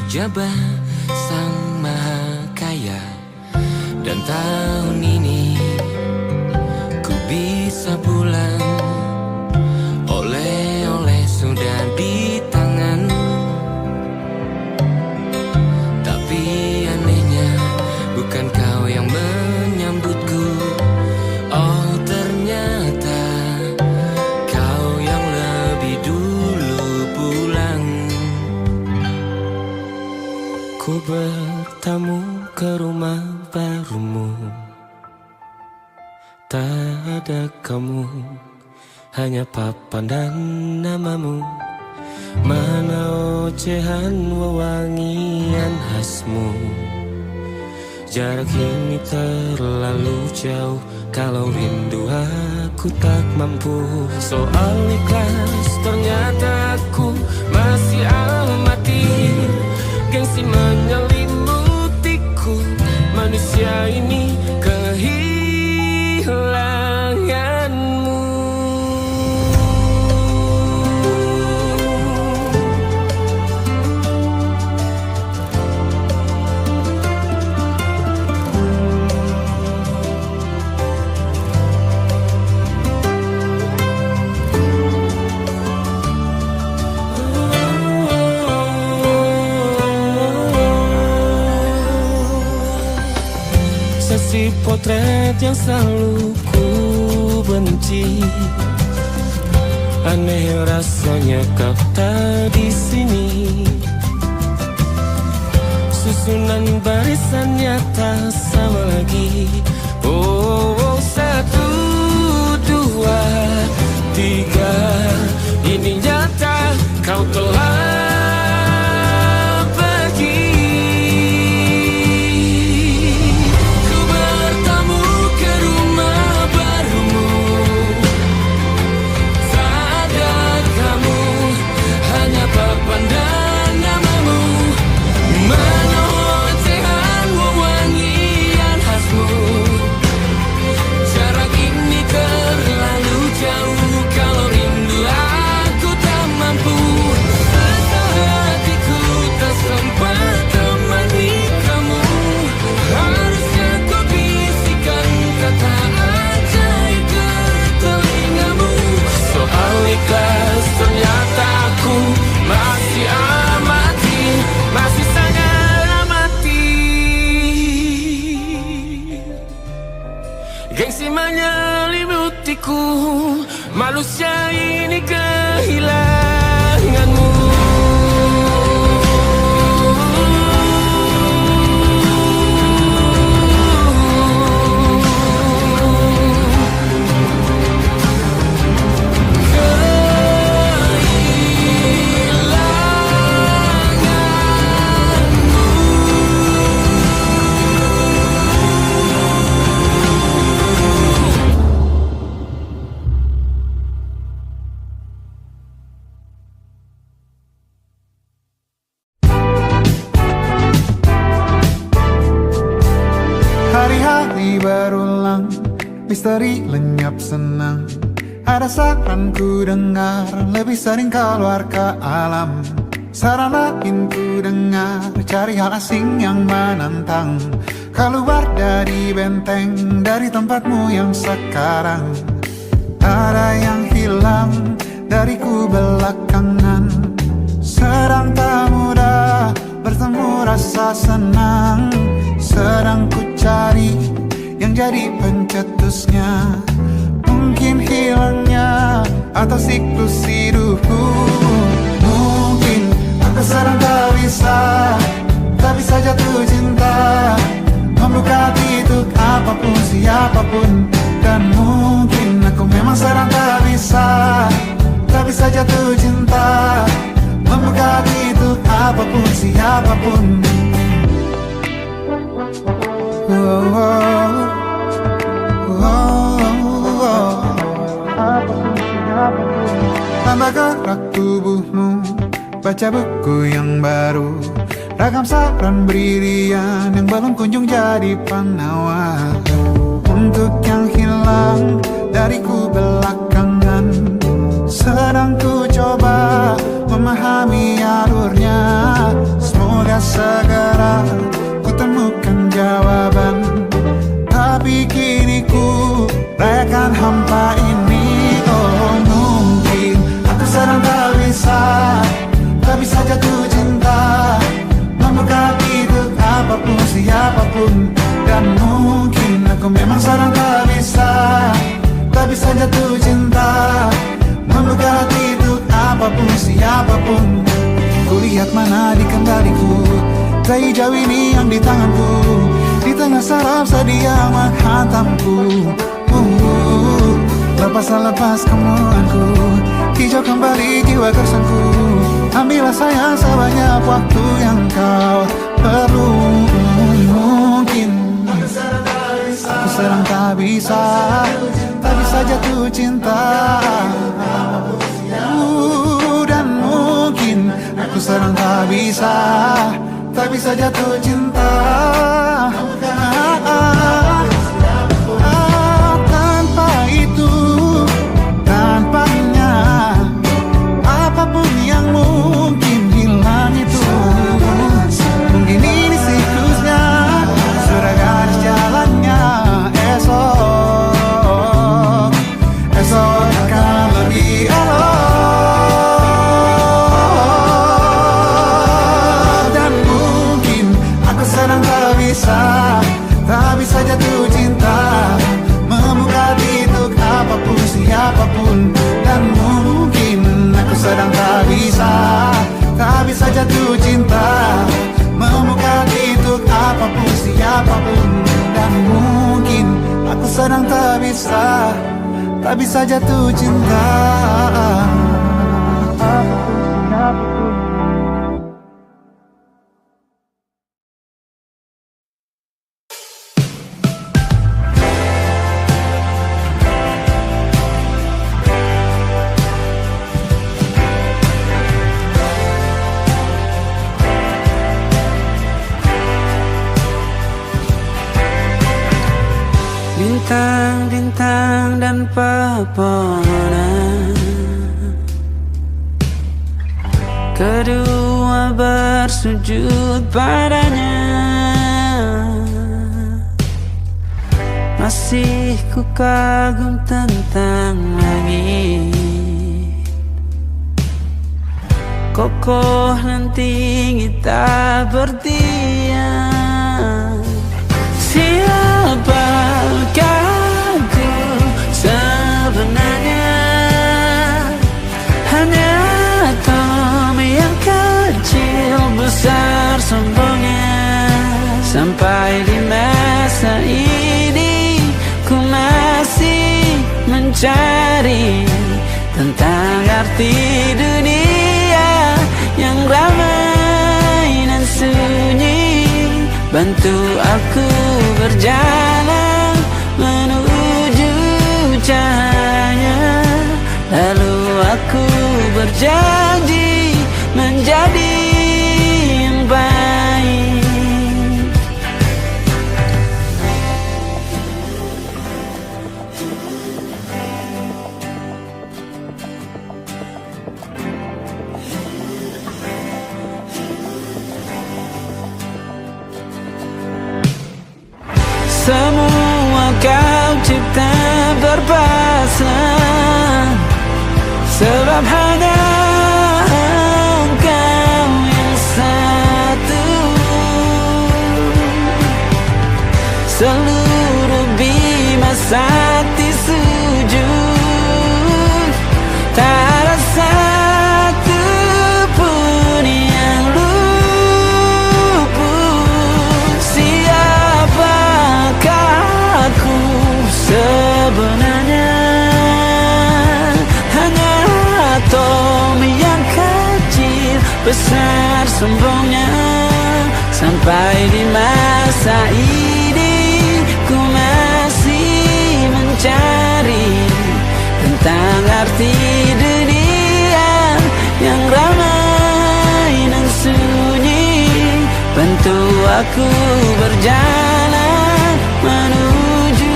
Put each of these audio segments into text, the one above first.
Jabah sang maha kaya, dan tahun ini ku bisa pulang. Oleh-oleh sudah di tangan, tapi anehnya bukan kau yang menyambutku. Oh, ternyata kau yang lebih dulu pulang. Ku bertamu ke rumah barumu, tak ada kamu, hanya papan dan namamu. Mana ocehan wewangian khasmu. Jarak ini terlalu jauh, kalau rindu aku tak mampu. Soal ikhlas ternyata aku masih amati. Gengsi menyelimutiku, manusia ini kehilanganmu. Si potret yang selalu ku benci, aneh rasanya kau tak di sini. Susunan barisannya tak sama lagi. Oh, 1, 2, 3, ini nyata kau telah gengsi menyelimutiku, manusia ini kehilanganmu. Hari-hari berulang, misteri lenyap senang. Ada saran ku dengar, lebih sering keluar ke alam. Saran lain ku dengar, cari hal asing yang menantang. Keluar dari benteng, dari tempatmu yang sekarang. Ada yang hilang dariku belakangan. Sedang tak mudah bertemu rasa senang. Sedang ku cari yang jadi pencetusnya. Mungkin hilangnya atau siklus hidupku. Mungkin aku sedang tak bisa jatuh cinta, membuka hati untuk apapun siapapun. Dan mungkin aku memang sedang tak bisa jatuh cinta, membuka hati untuk apapun siapapun. Tambah gerak tubuhmu, baca buku yang baru. Ragam saran brilian yang belum kunjung jadi penawar. Untuk yang hilang dariku belakangan, sedang ku coba memahami alurnya. Semoga segera ku temukan jawaban. Tapi kini ku rayakan hampa ini. Oh mungkin aku sedang tak bisa jatuh cinta, membuka pintu apapun siapapun. Dan mungkin aku memang sedang tak bisa jatuh cinta, membuka pintu apapun siapapun. Kulihat mana di kendaliku, tai jauh ini yang di tanganku, di tengah saraf sedia menghantamku. Lepas kemuanku, hijau kembali jiwa gersangku. Ambillah sayang sebanyak waktu yang kau perlu. Mungkin aku sedang tak bisa jatuh cinta, dan mungkin aku sedang tak bisa jatuh cinta. Tanpa itu, tanpanya, apapun yang mungkin hilang itu. Mungkin ini siklusnya, sudah garis jalannya. Esok akan lebih elok. Dan mungkin aku sedang tak bisa jatuh cinta, membuka pintu apapun siapapun. Dan mungkin aku sedang tak bisa jatuh cinta, membuka pintu apapun siapapun. Dan mungkin aku sedang tak bisa jatuh cinta. Bintang-bintang dan pepohonan, kedua bersujud padanya. Masih ku kagum tentang langit, kokoh dan tinggi tak berdiam. Siapakah aku sebenarnya? Hanya atom yang kecil besar sombongnya. Sampai di masa ini ku masih mencari tentang arti dunia yang ramai dan sunyi. Bantu aku berjalan menuju cahaya, lalu aku berjanji menjadi yang baik. Semua kau cipta berpasang, sebab hanya engkau yang satu. Seluruh bima sakti sujud, tak ada satu pun yang luput. Siapakah aku sebenarnya? Hanya atom yang kecil besar sombongnya. Sampai di masa ini ku masih mencari tentang arti dunia yang ramai dan sunyi. Bantu aku berjalan menuju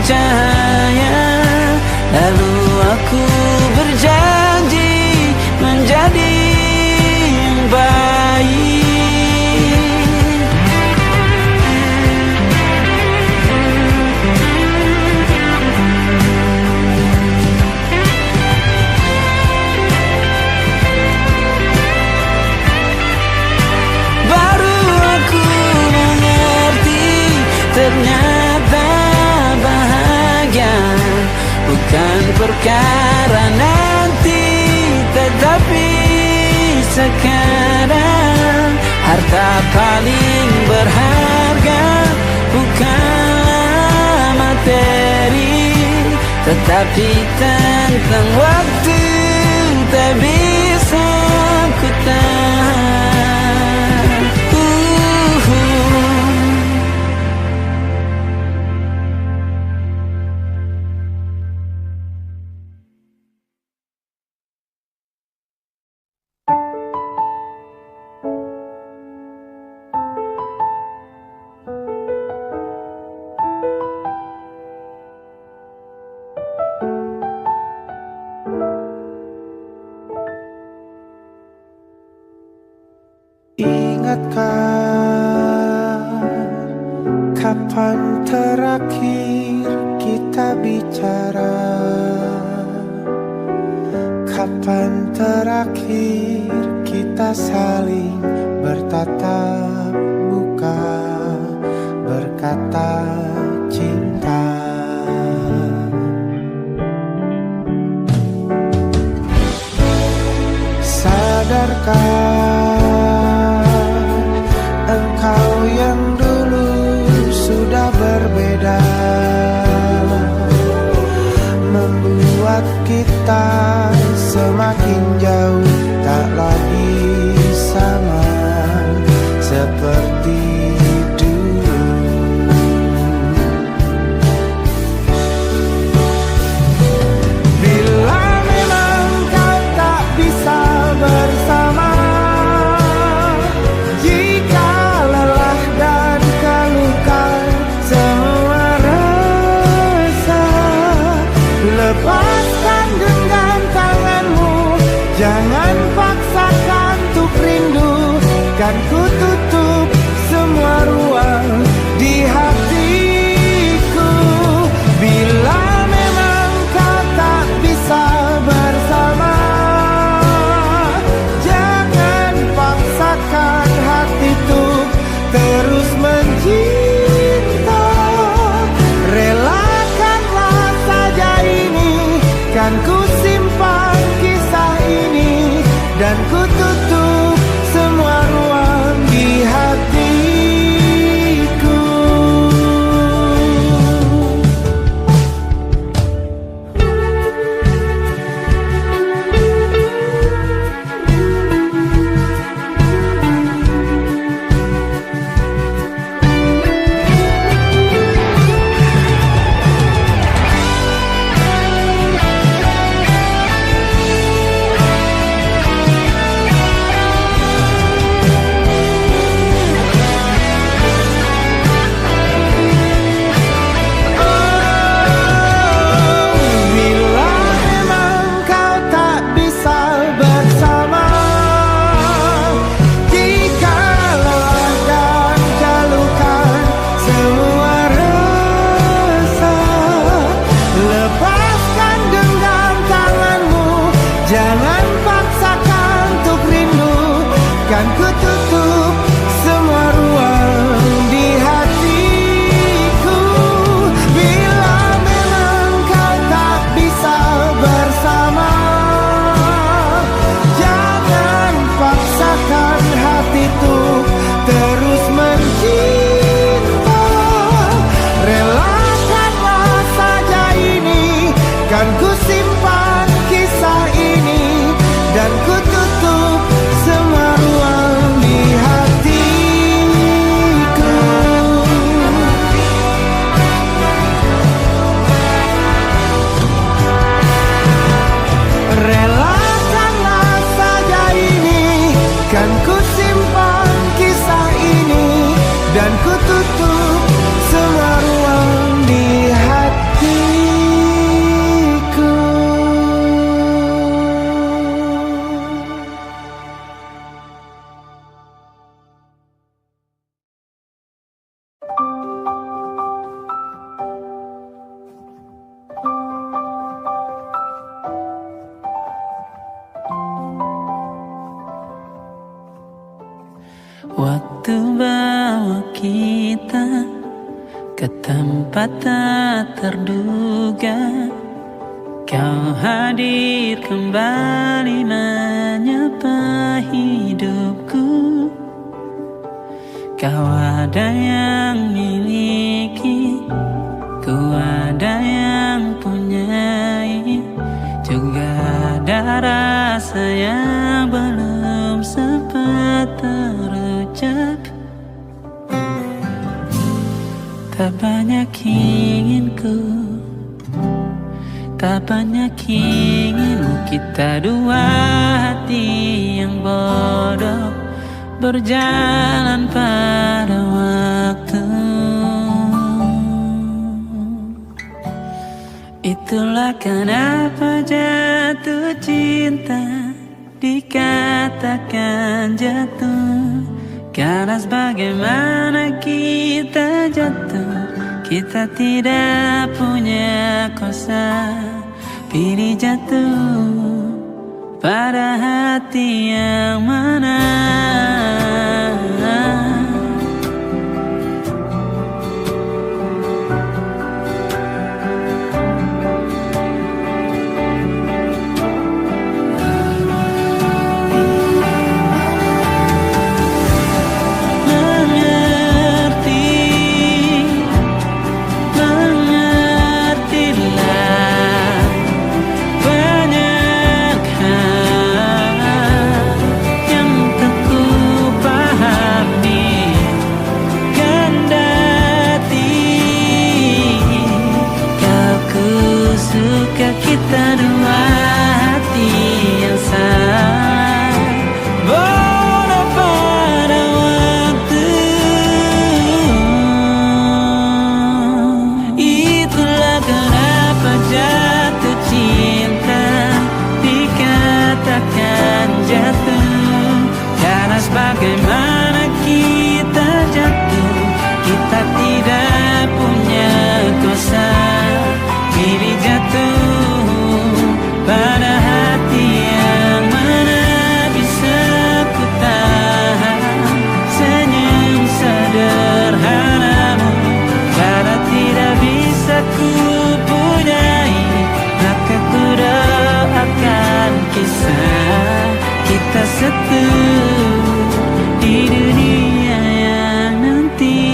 cahaya, lalu aku berjanji menjadi yang baik. perkara nanti. Tetapi sekarang harta paling berharga bukanlah materi, tetapi tentang waktu tak bisa ku tahan. Ingatkah kapan terakhir kita bicara? Kapan terakhir kita saling bertatap muka, berkata cinta? Sadarkah engkau yang dulu sudah berbeda, membuat kita semakin jauh, tak lagi sama seperti dulu. Bila memang kau tak bisa bersama, jika lelah dan keluhkan semua rasa, lepaskan genggam tanganmu, jangan paksakan untuk rindu. Kan ku tutup semua ruang di hatiku. Bila memang kau tak bisa bersama, jangan paksakan hati tuh terus mencinta. Relakanlah saja ini, kan ku simpan kisah ini, dan ku tutup semua ruang di hatiku. Waktu bawa kita ke tempat tak terduga, Kau hadir kembali menyapa hidupku. Kau ada yang miliki, ku ada yang punyai. Juga ada rasa yang belum sempat terucap. Tak banyak inginku, tak banyak inginmu. Kita dua hati yang bodoh berjalan pada waktu. Itulah kenapa jatuh cinta dikatakan jatuh. Karena bagaimana kita jatuh, kita tidak punya kuasa. Pilih jatuh pada hati yang mana. Kita dua hati yang sama, bodoh pada waktu. Itulah kenapa jatuh cinta dikatakan jatuh. Karena bagaimana kita jatuh, kita tidak punya kuasa. Pilih jatuh pada hati yang mana. Bisa ku tahan senyum sederhanamu. Karena tidak bisa ku punyai, maka ku doakan kisah kita satu di dunia yang nanti.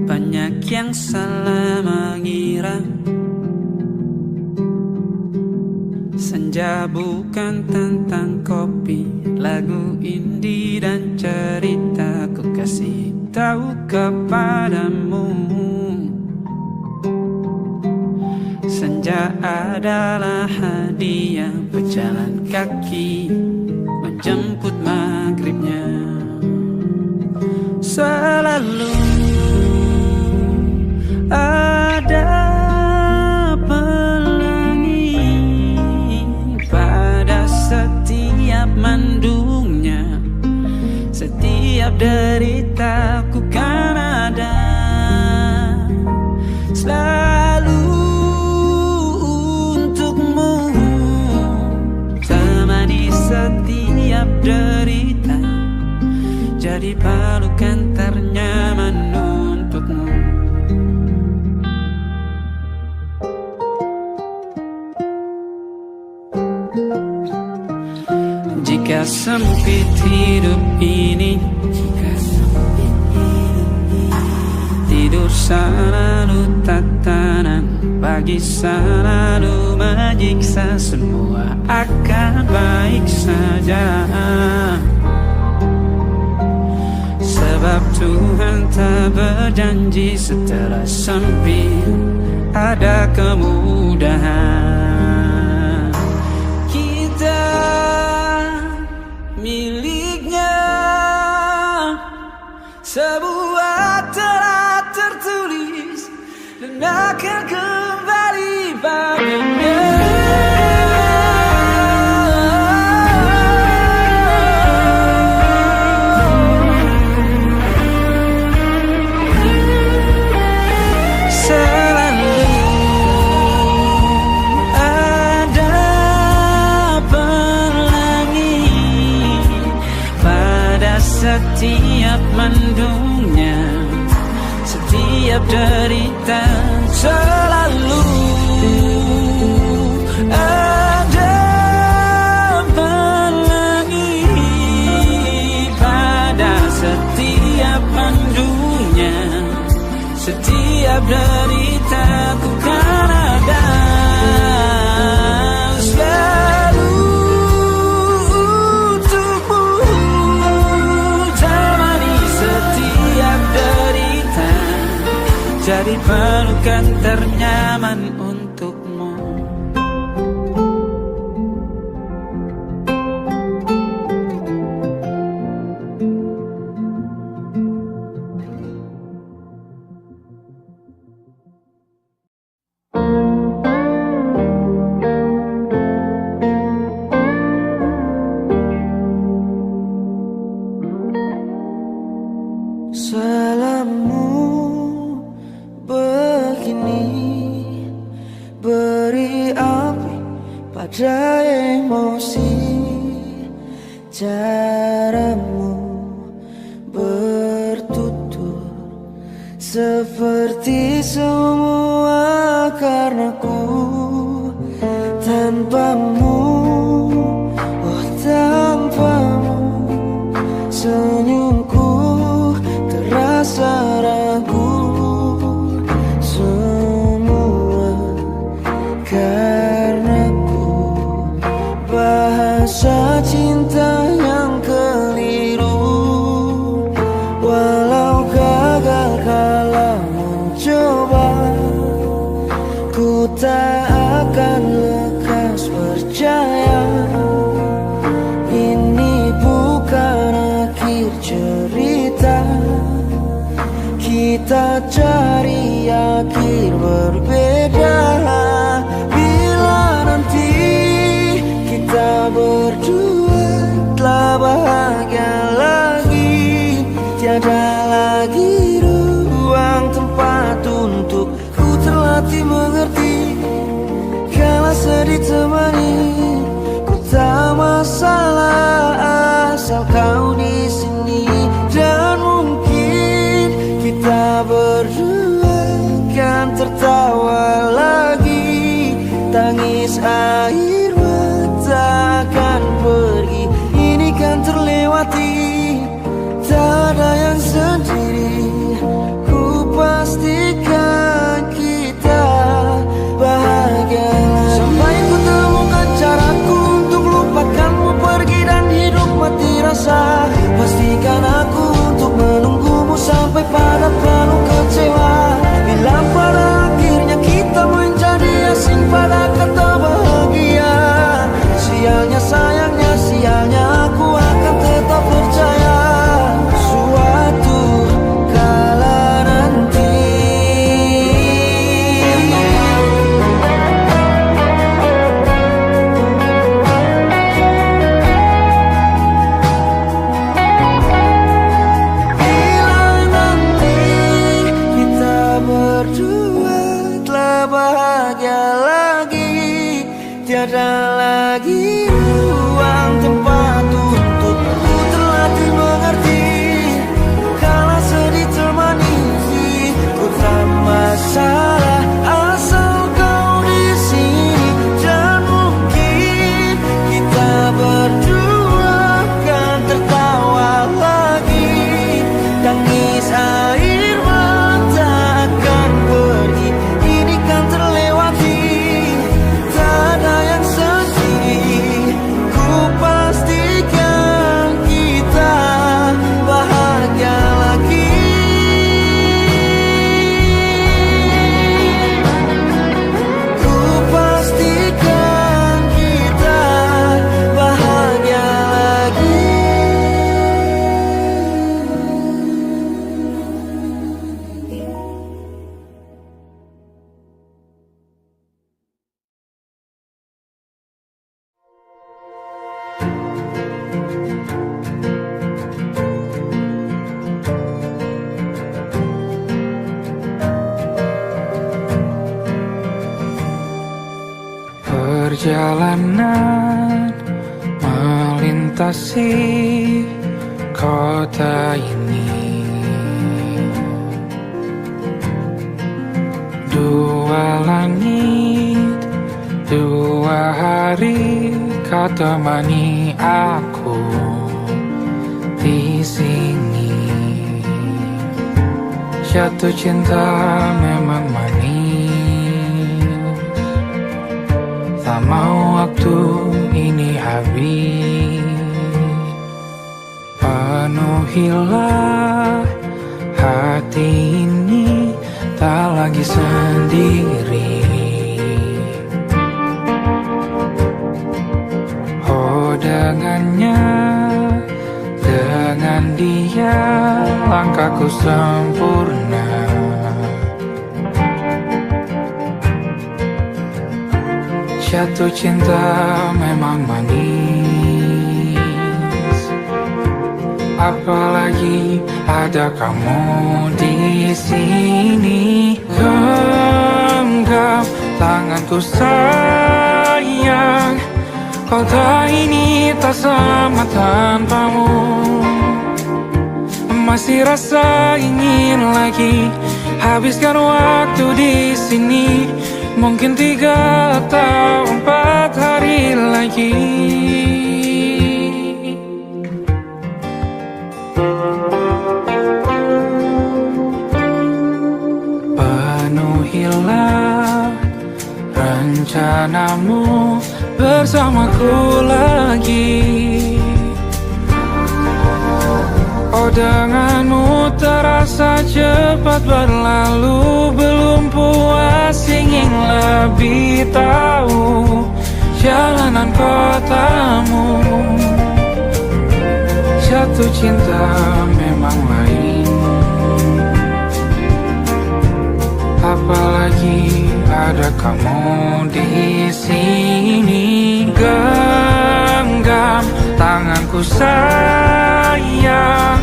Banyak yang salah mengira senja bukan tentang kopi, lagu indie dan cerita. Ku kasih tahu kepadamu, senja adalah hadiah berjalan kaki menjemput maghribnya. Selalu ada pelangi pada setiap mendungnya. Setiap deritaku kan ada selalu untukmu. Temani setiap derita, jadi pelukan ternyaman untukmu. Jika sempit hidup ini, tidur selalu tatanan, pagi selalu menyiksa, semua akan baik saja. Sebab Tuhan tak berjanji setelah sempit ada kemudahan. Kita miliknya sebuah telah tertulis dan setiap derita ku kan ada selalu untukmu, jalani setiap derita, jadi pelukan ternyaman untukmu. Salammu begini, beri api pada emosi. Caramu bertutur seperti semua karenaku. Tanpamu, oh tanpamu, senyumku terasa ragu. Semua karenaku, bahasa cinta yang keliru. Walau gagal kalau mencoba, ku tak akan lekas percaya. Ini bukan akhir cerita, kita cari akhir berbeda. Bila nanti kita berdua telah bahagia lagi, tiada lagi ruang tempat untuk ku terlatih mengerti. Kala sedih temani, ku tak masalah asal kau di sini. Dan mungkin kita berdua kan tertawa lagi, tangis air mata akan pergi. Ini kan terlewati, tak ada yang sendiri. Ku pastikan kita bahagia lagi. Sampai ku temukan caraku untuk lupakanmu pergi dan hidup mati rasa. Pastikan aku untuk menunggumu sampai pada penuh kecewa. Bila pada akhirnya kita menjadi asing pada kata bahagia, sialnya sayangnya sialnya aku akan tetap percaya suatu kala nanti. Bila nanti kita berdua telah bahagia lagi, tiada lagi ruang tempat untuk ku terlatih mengerti. Kala sedih temani, ku tak masalah asal kau di sini. Dan mungkin kita berdua kan tertawa lagi, tangis air mata akan pergi. Ini kan terlewati, tak ada yang sendiri. Ku pastikan kita bahagia lagi. Ku pastikan kita bahagia lagi. Perjalanan melintasi kota ini, dua langit, dua hari kau temani aku di sini. Jatuh cinta memang manis, tak mau waktu ini habis. Penuhilah hati ini, tak lagi sendiri. Oh dengannya, dengan dia langkahku sempurna. Jatuh cinta memang manis, apalagi ada kamu di sini. Genggam tanganku sayang, kota ini tak sama tanpamu. Masih rasa ingin lagi habiskan waktu di sini. Mungkin 3 atau 4 hari lagi. Penuhilah rencanamu bersamaku lagi. Oh denganmu terasa cepat berlalu, belum puas ingin lebih tahu jalanan kotamu. Jatuh cinta memang lain, apalagi ada kamu di sini. Genggam tanganku sayang,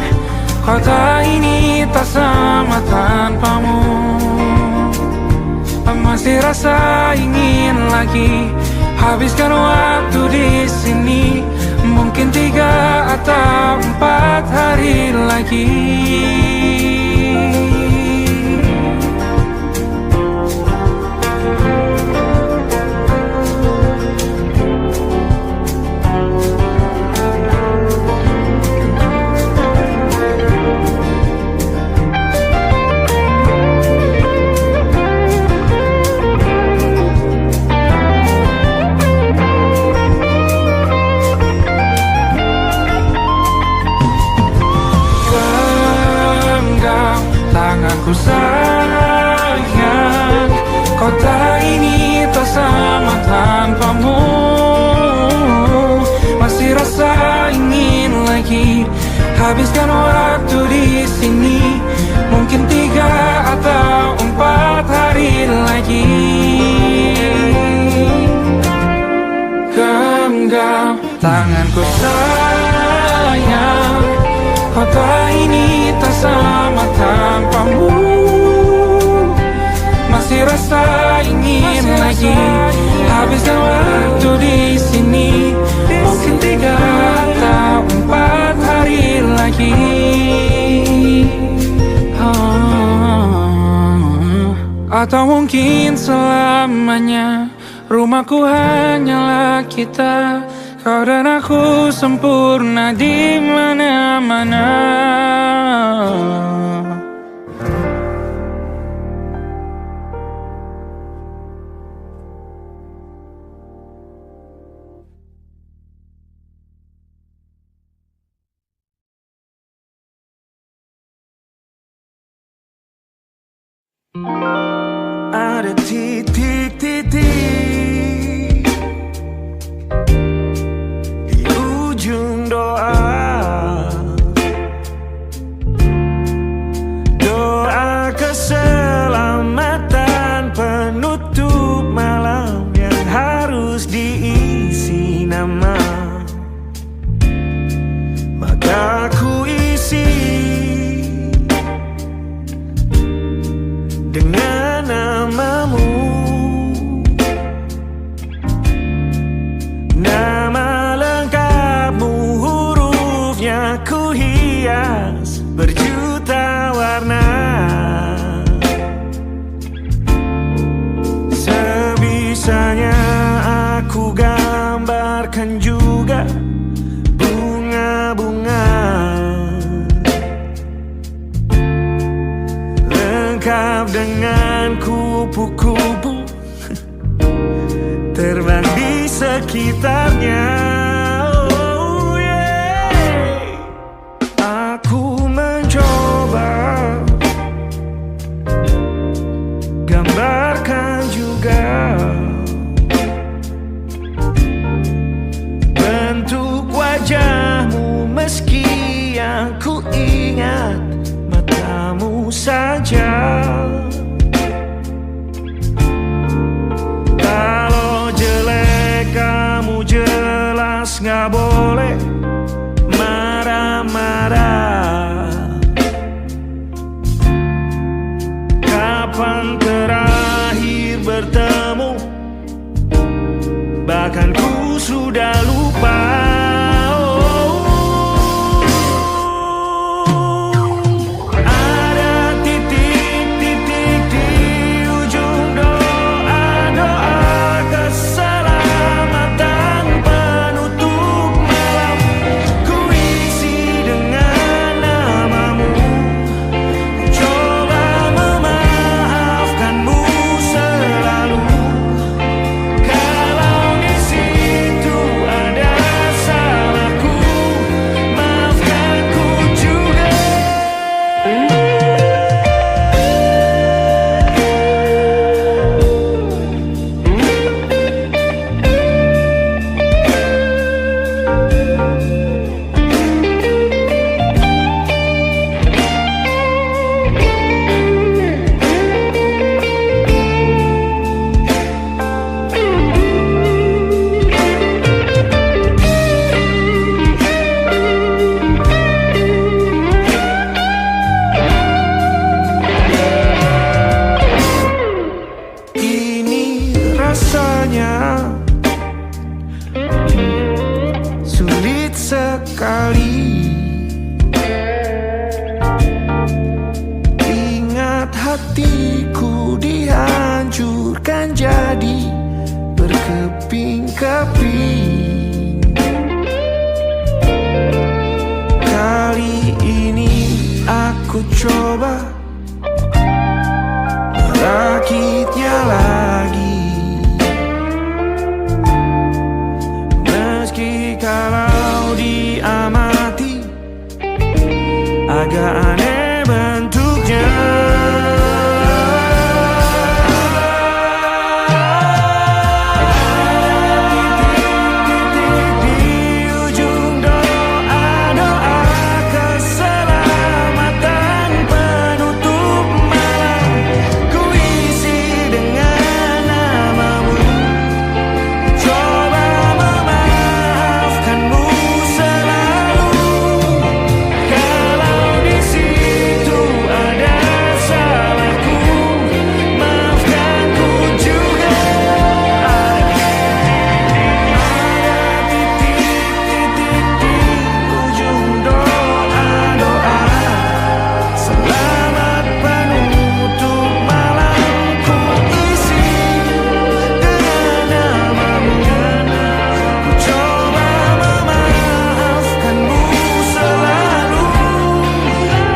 kota ini tak sama tanpamu. Masih rasa ingin lagi habiskan waktu di sini. Mungkin 3 atau 4 hari lagi. Tanganku sayang, kota ini tak sama tanpamu. Masih rasa ingin lagi habiskan waktu di sini. Mungkin 3 atau 4 hari lagi. Genggam tanganku sayang, kota ini tak sama tanpamu. Masih rasa ingin lagi habiskan waktu di sini. Mungkin 3 atau 4 hari lagi. Atau mungkin selamanya. Rumahku hanyalah kita, kau dan aku sempurna di mana-mana. Ada titik-titik di ujung doa, doa keselamatan penutup malam yang harus diisi nama. Maka ku isi dengan namamu, nama lengkapmu, hurufnya ku hias berjuta warna. Sebisanya aku gambarkan juga bunga-bunga, kupu-kupu terbang di sekitarnya. Oh yeah. Aku mencoba gambarkan juga bentuk wajahmu, meski yang ku ingat matamu saja. Kalau jelek kamu jelas gak boleh marah-marah. Kapan terakhir bertemu, bahkan ku sudah lupa. Rasanya sulit sekali ingat hatiku dihancurkan jadi berkeping-keping. Kali ini aku coba merakitnya lagi. Kalau diamati agak aneh bentuknya. Titik-titik di ujung doa-doa keselamatan penutup malam, ku isi dengan namamu. Coba memaafkanmu selalu. Kalau di situ ada salahku, maafkanku juga. Ada titik-titik di ujung doa-doa, selamat penutup malam, ku isi dengan namamu. Ku coba memaafkanmu selalu.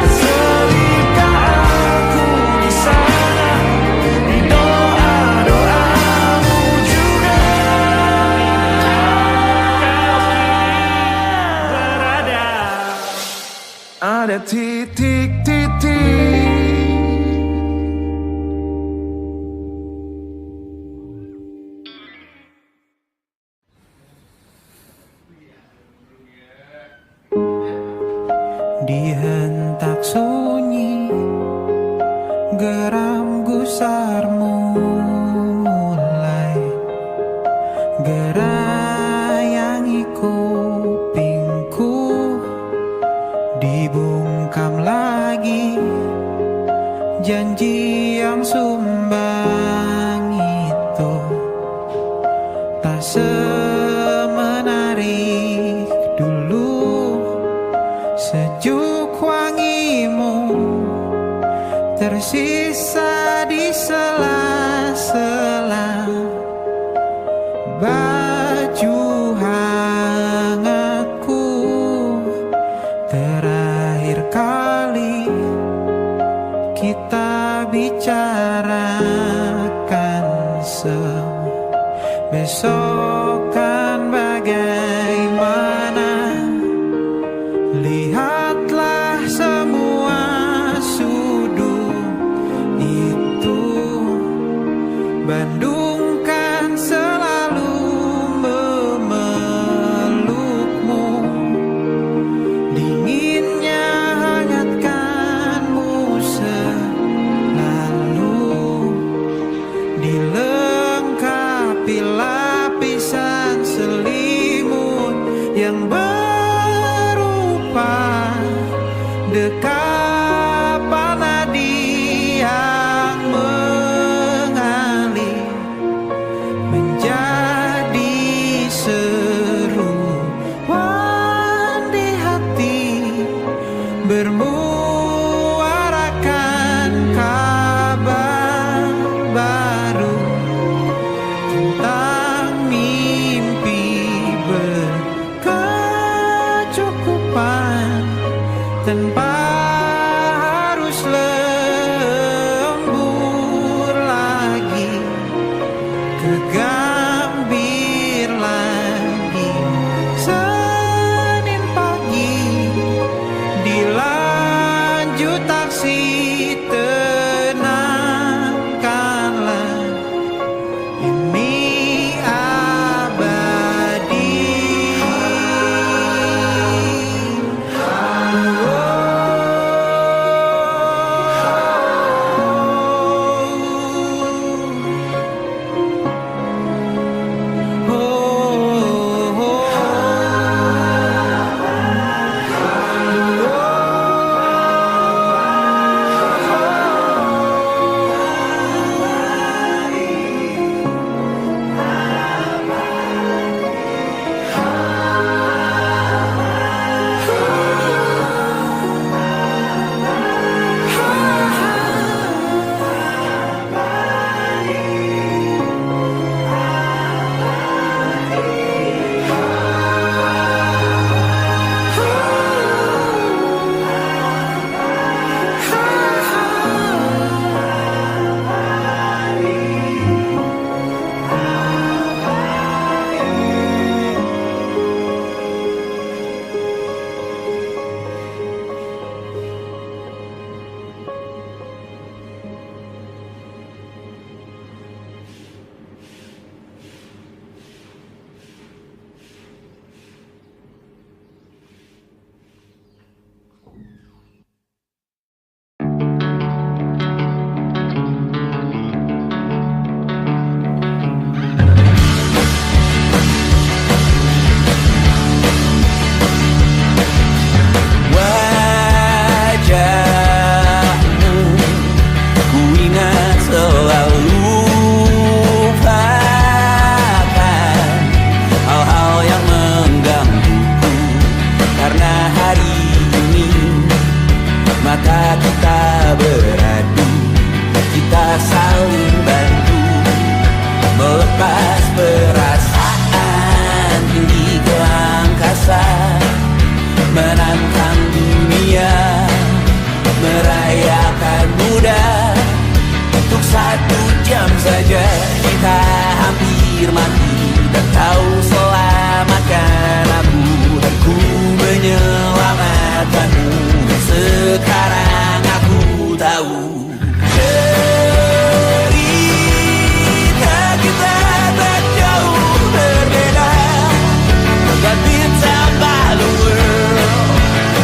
Selipkah aku di sana, di doa-doamu juga. Berada ada titik-titik. Di hentak sunyi, geram gusarmu mulai gerayangi kupingku. Dibungkam lagi janji yang sumbang itu, tak semenarik dulu. Sejuk wangimu tersisa di sela-sela baju hangatku. Terakhir kali kita bicara Besok kan bagaimana? Lihatlah semua sudut itu. Bandung kan selalu memelukmu. Dinginnya hangatkanmu selalu. Dilengkapi lapisan selimut yang berupa dekapan nadi yang mengalir menjadi seruan di hati, bermuarakan kabar baru tentang mimpi berkecukupan tanpa harus lembur lagi, kegambir lagi. Senin pagi dilanjut taksi, tenangkanlah, ini abadi. Wajahmu ku ingat selalu, lupakan hal-hal yang menggangguku. Karena hari ini mata kita beradu, kita saling bantu melepas perasaan tinggi ke angkasa, menantang dunia, merayakan muda. Untuk 1 jam saja kita hampir mati, dan kau selamatkan aku, dan ku menyelamatkanmu. Sekarang aku tahu cerita kita tak jauh berbeda, but it's about the world.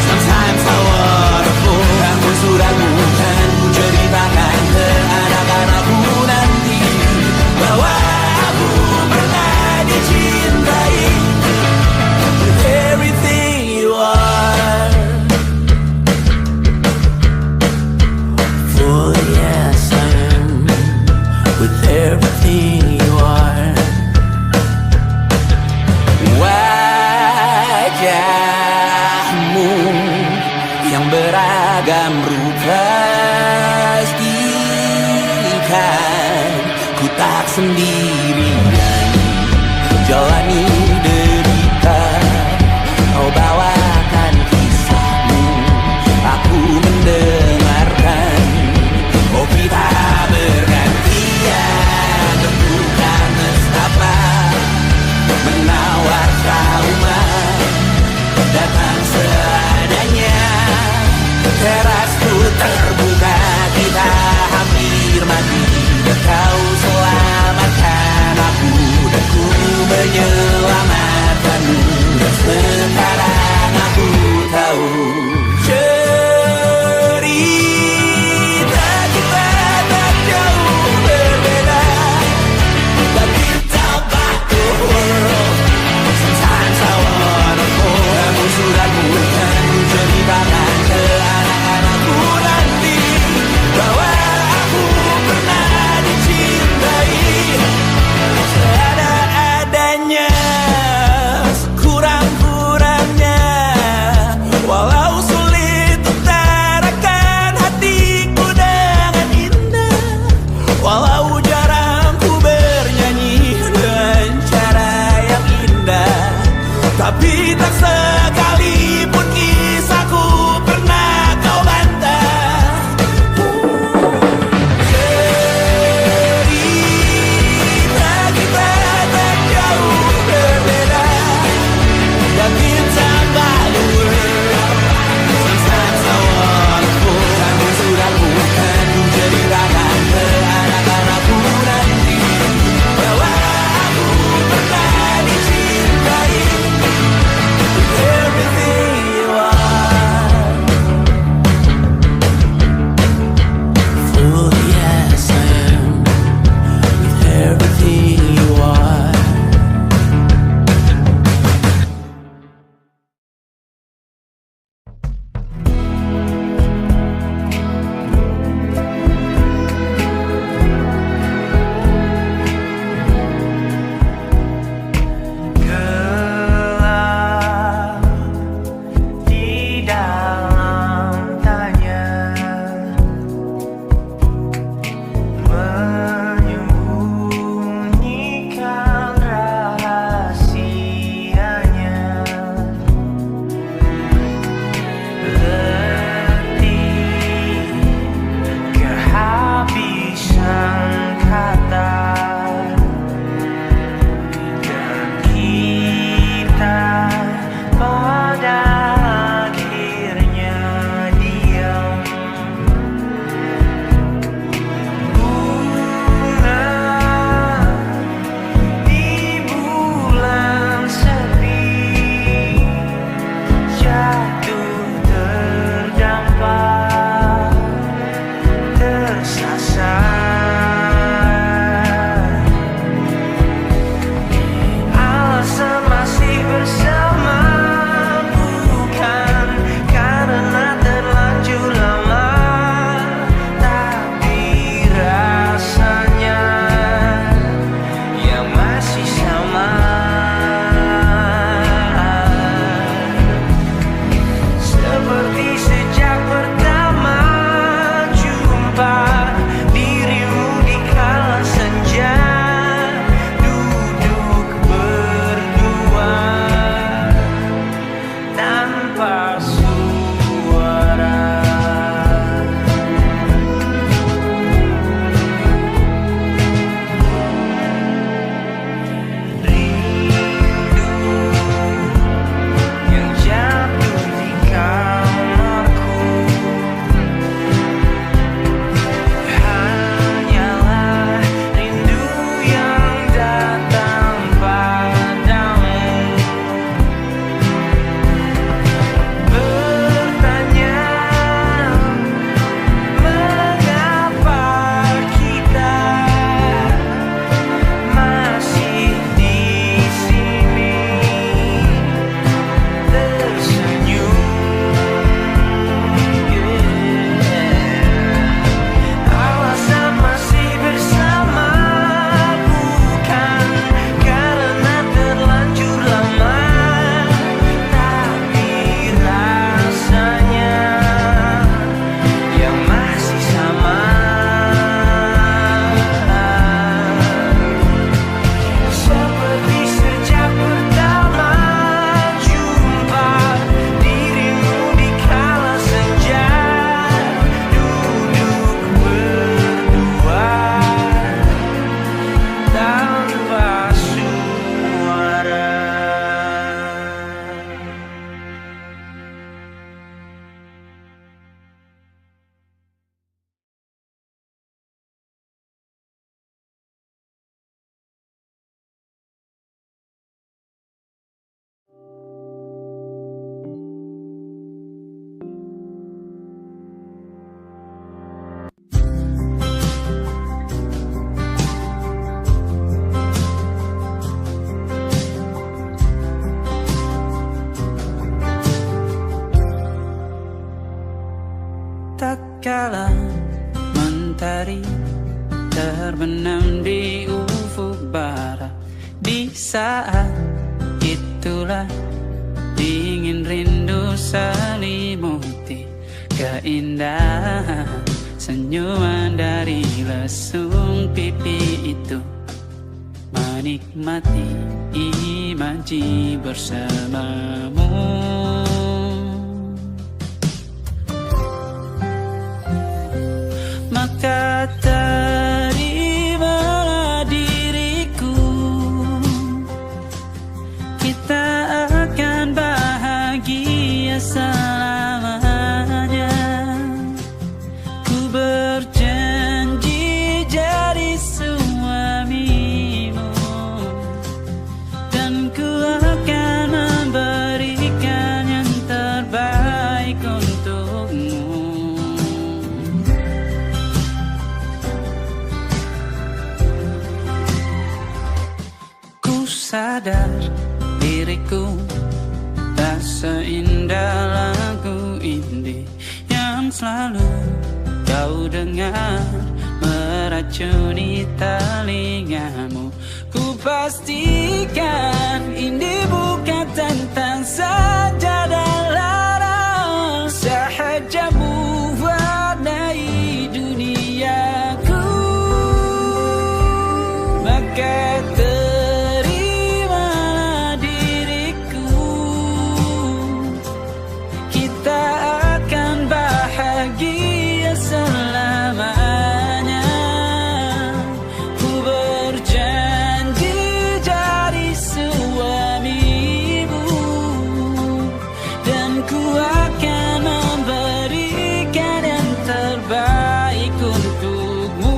Sometimes I wanna fall. Kamu suraku dan ku ceritakan ke anak-anakku nanti bahwa aku pernah dicintai with everything you are. For yes I am with everything you are. Wajahmu yang beragam rupa, pastikan ku tak sendirian jalani derita. Kau bawakan kisahmu, aku mendengarkan. Oh kita bergantian, tentukan nestapa trauma datang seadanya. Terasku terbuka, kita hampir mati, dan kau selamatkan aku, dan ku menyelamatkanmu. Dan sekarang aku tahu cerita kita tak jauh berbeda, but kita back the world. Sometimes I wanna fall. Namun suratmu kan ku ceritakan ke anak-anakku nanti bahwa aku pernah dicintai seada-adanya, sekurang-kurangnya. Walau sulit utarakan hatiku dengan indah, walau jarang ku bernyanyi dengan cara yang indah, tapi tak sekalipun kisahku pernah kau bantah. Cerita kita tak jauh berbeda, dan kita baru sometimes I wanna fall. Namun suratmu kan ku ceritakan ke anak-anakku nanti bahwa aku pernah dicintai with everything you are. terbenam di ufuk barat. Di saat itulah dingin rindu selimuti keindahan senyuman dari lesung pipi itu. Menikmati imaji bersamamu. Maka terimalah diriku, kita akan bahagia selamanya. Ku berjanji jadi suamimu, dan ku akan memberikan yang terbaik untukmu. Ku sadar diriku tak seindah lagu indie yang selalu kau dengar meracuni telingamu. Ku pastikan ini bukan tentang sajadah larang, sahaja mewarnai duniaku. Maka terimalah diriku, kita akan bahagia selamanya. Ku berjanji jadi suamimu, dan ku akan memberikan yang terbaik untukmu.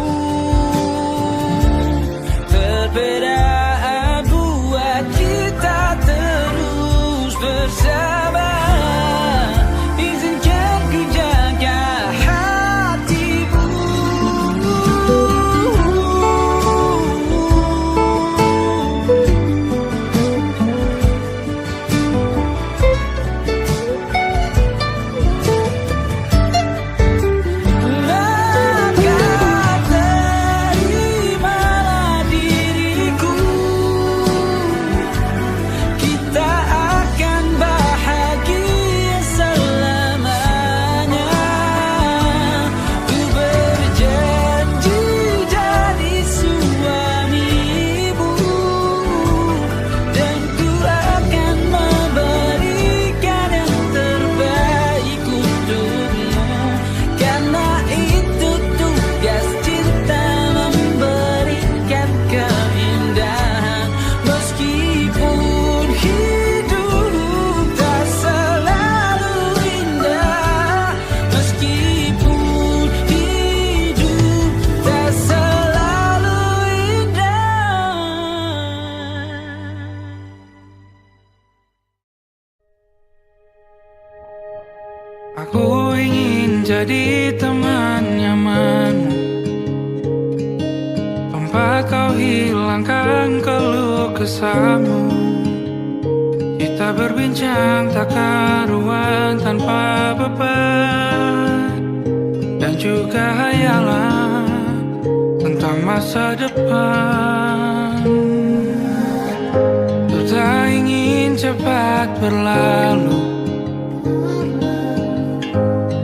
Perbedaan buat kita terus bersama. Izinkan ku jaga hatimu. Maka terimalah diriku, kita akan bahagia selamanya. Ku berjanji jadi suamimu, dan ku akan memberikan yang terbaik untukmu. Karena itu tugas cinta, memberikan keindahan. Meskipun hidup tak selalu indah, meskipun hidup tak selalu indah. Aku ingin jadi teman nyamanmu, tempat kau hilangkan keluh kesahmu. Kita berbincang tak karuan tanpa beban, dan juga hayalan tentang masa depan. Ku tak ingin cepat berlalu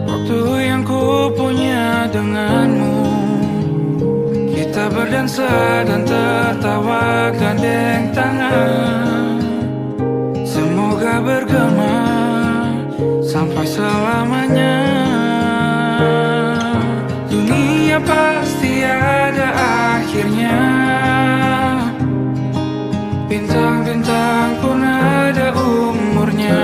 waktu yang ku punya denganmu. Kita berdansa dan tertawa gandeng tangan. Semoga bergema sampai selamanya. Dunia pasti ada akhirnya, bintang-bintang pun ada umurnya.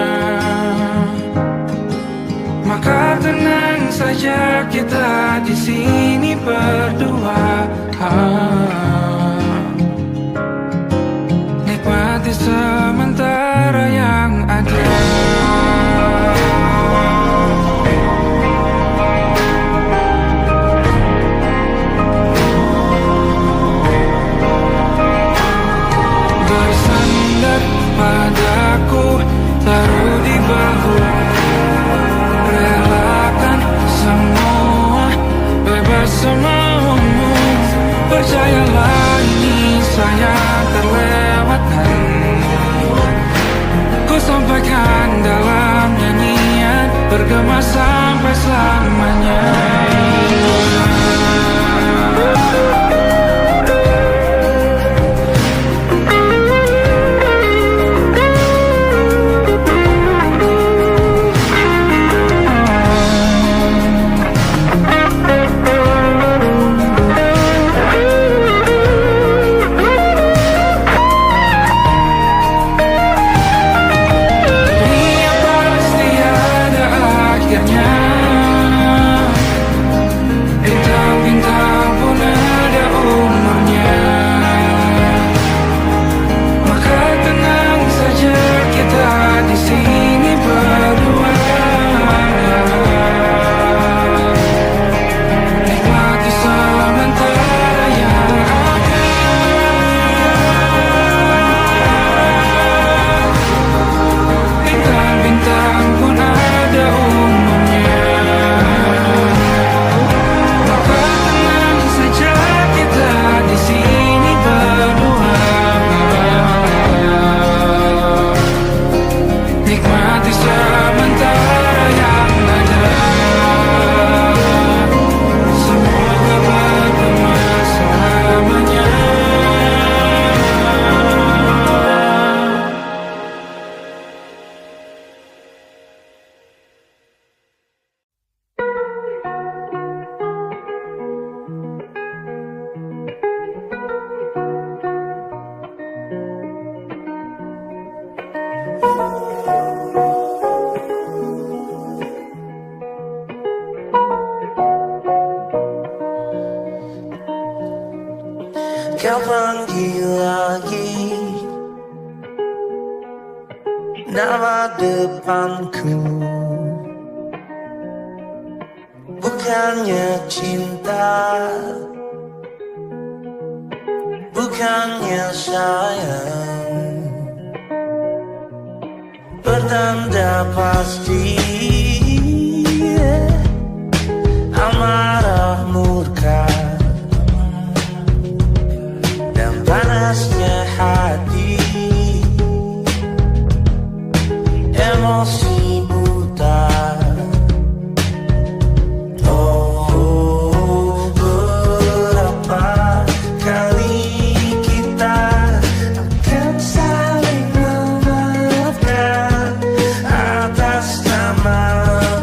Maka tenang saja, kita di sini berdua. Nikmati sementara yang ada. Bersandar padaku, taruh di bahu, relakan semua, bebas semua. bergema sampai selamanya. Dunia pasti ada akhirnya, bintang-bintang pun ada umurnya. Maka tenang saja kita di sini berdua, nikmati sementara yang ada. Bintang-bintang pun ada umurnya. Maka tenang saja kita di sini berdua, nikmati sementara yang ada. Semoga bergema selamanya. Kau panggil lagi nama depanku, bukannya cinta, bukannya sayang, bertanda pasti amarah murka dan panasnya hati, emosi buta. Oh, berapa kali kita akan saling memaafkan atas nama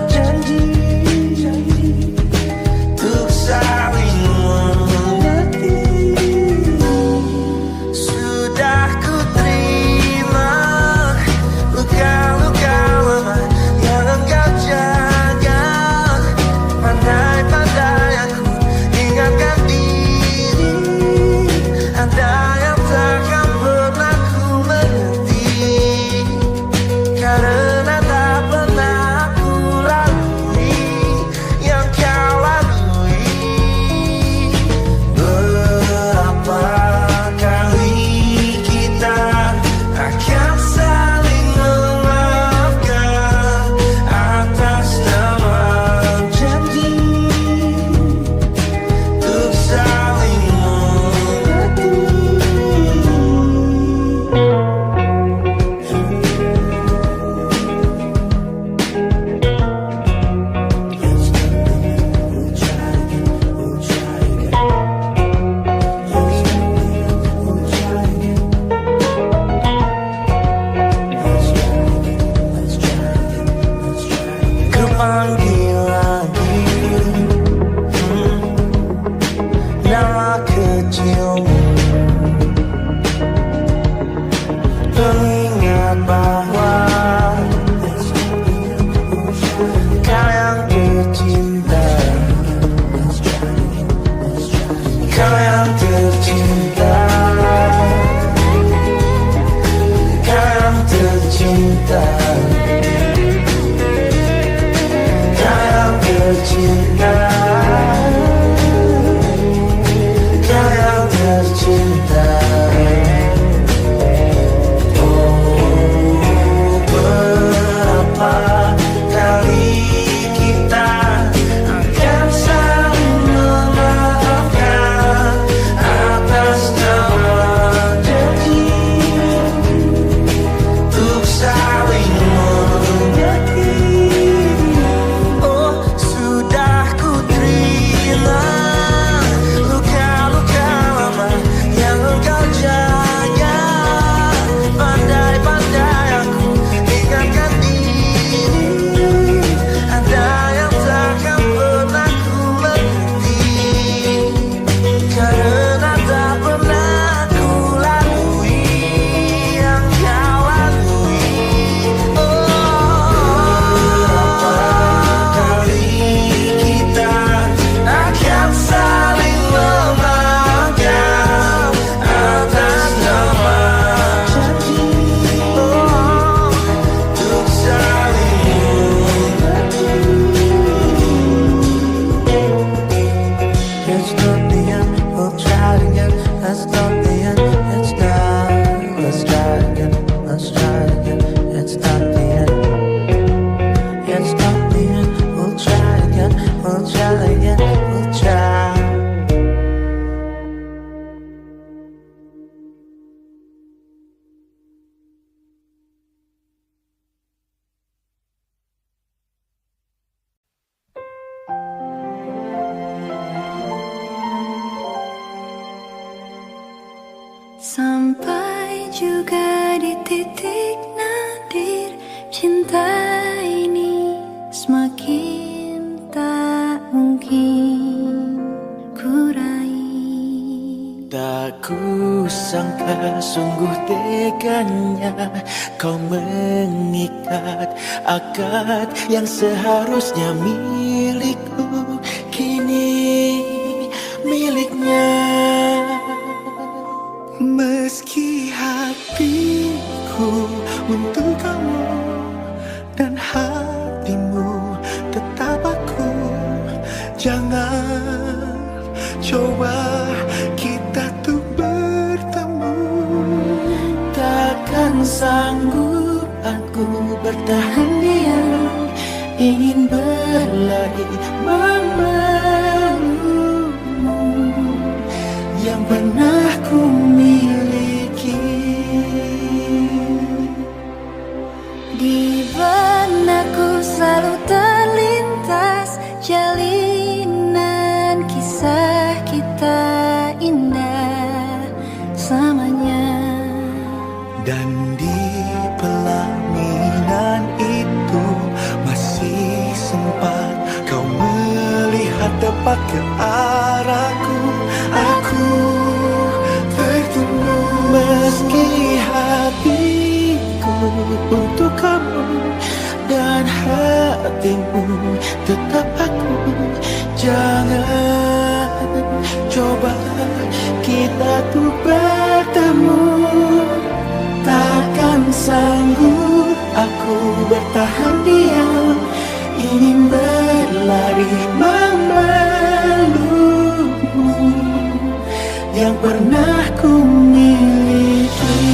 janji untuk saling mengerti. Sudah ku terima luka-luka try again. It's not the end. It's not the end. We'll try again. We'll try again. We'll try. Sampai juga di titik nadir, cinta ini semakin tak mungkin ku raih. Tak kusangka sungguh teganya kau mengikat akad yang seharusnya milikku, kini miliknya. Meski hatiku untuk kamu dan hatimu tetap aku, jangan coba kita tuh bertemu. Takkan sanggup aku bertahan diam, ingin berlari memelukmu yang pernah ku miliki. Di benakku selalu terlintas jalinan kisah kita indah selamanya. Dan di pelaminan itu masih sempat kau melihat tepat ke arahku. Aku tertunggu. Meski hatiku untuk kamu dan hatimu tetap aku, jangan coba kita tuh bertemu. Takkan sanggup aku bertahan diam, ingin berlari memelukmu yang pernah ku miliki.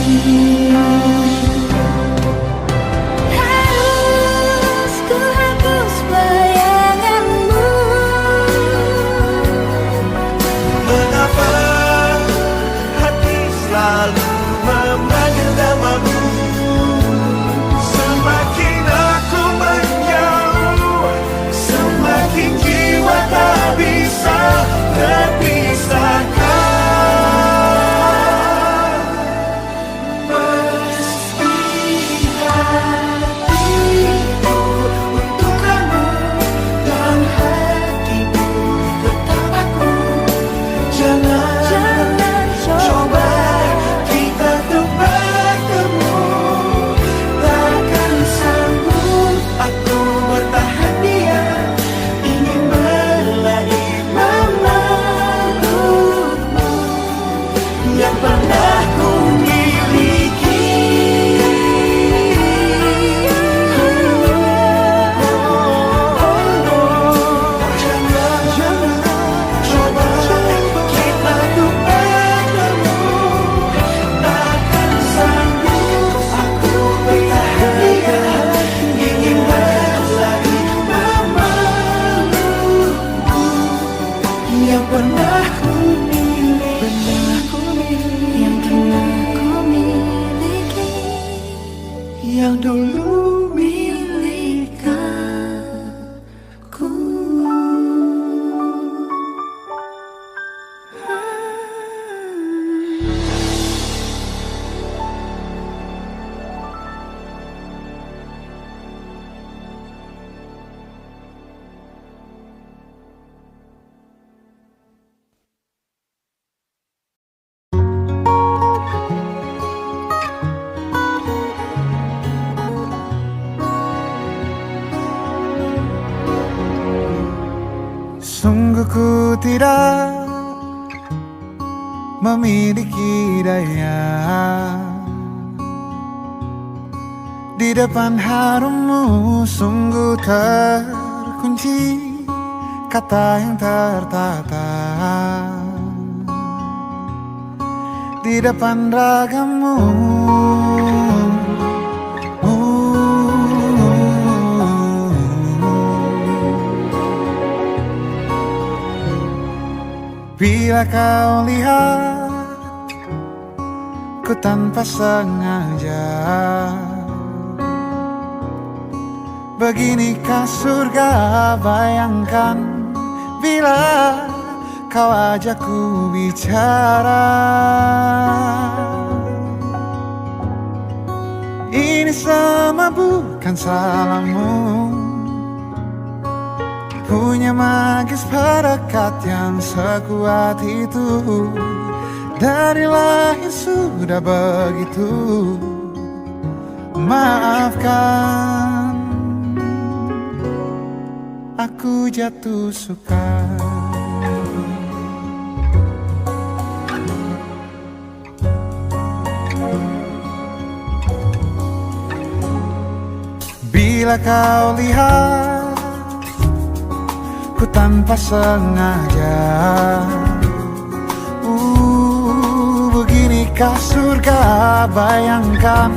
Harus ku hapus bayanganmu. Mengapa hati selalu memanggil namamu? Semakin aku menjauh, semakin jiwa tak bisa terpisahkan. Yang dulu milik aku. Sungguh ku tidak memiliki daya di depan harummu, sungguh terkunci kata yang tertata di depan ragamu. Bila kau lihat ku tanpa sengaja, beginikah surga, bayangkan bila kau ajak ku bicara. Ini semua bukan salahmu, punya magis perekat yang sekuat itu. Dari lahir sudah begitu. Maafkan, aku jatuh suka. Bila kau lihat ku tanpa sengaja, beginikah surga, bayangkan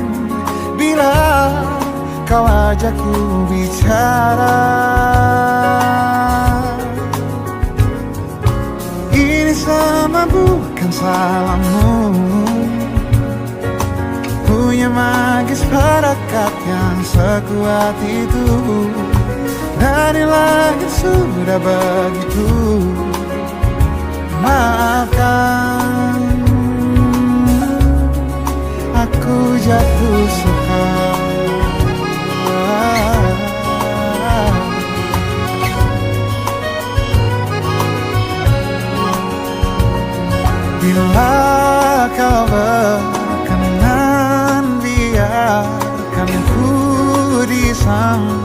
bila kau ajak ku bicara. Ini semua bukan salahmu, punya magis perekat yang sekuat itu. Dari lahir sudah begitu. Maafkan, aku jatuh suka. Bila kau berkenan, biarkan ku di sana.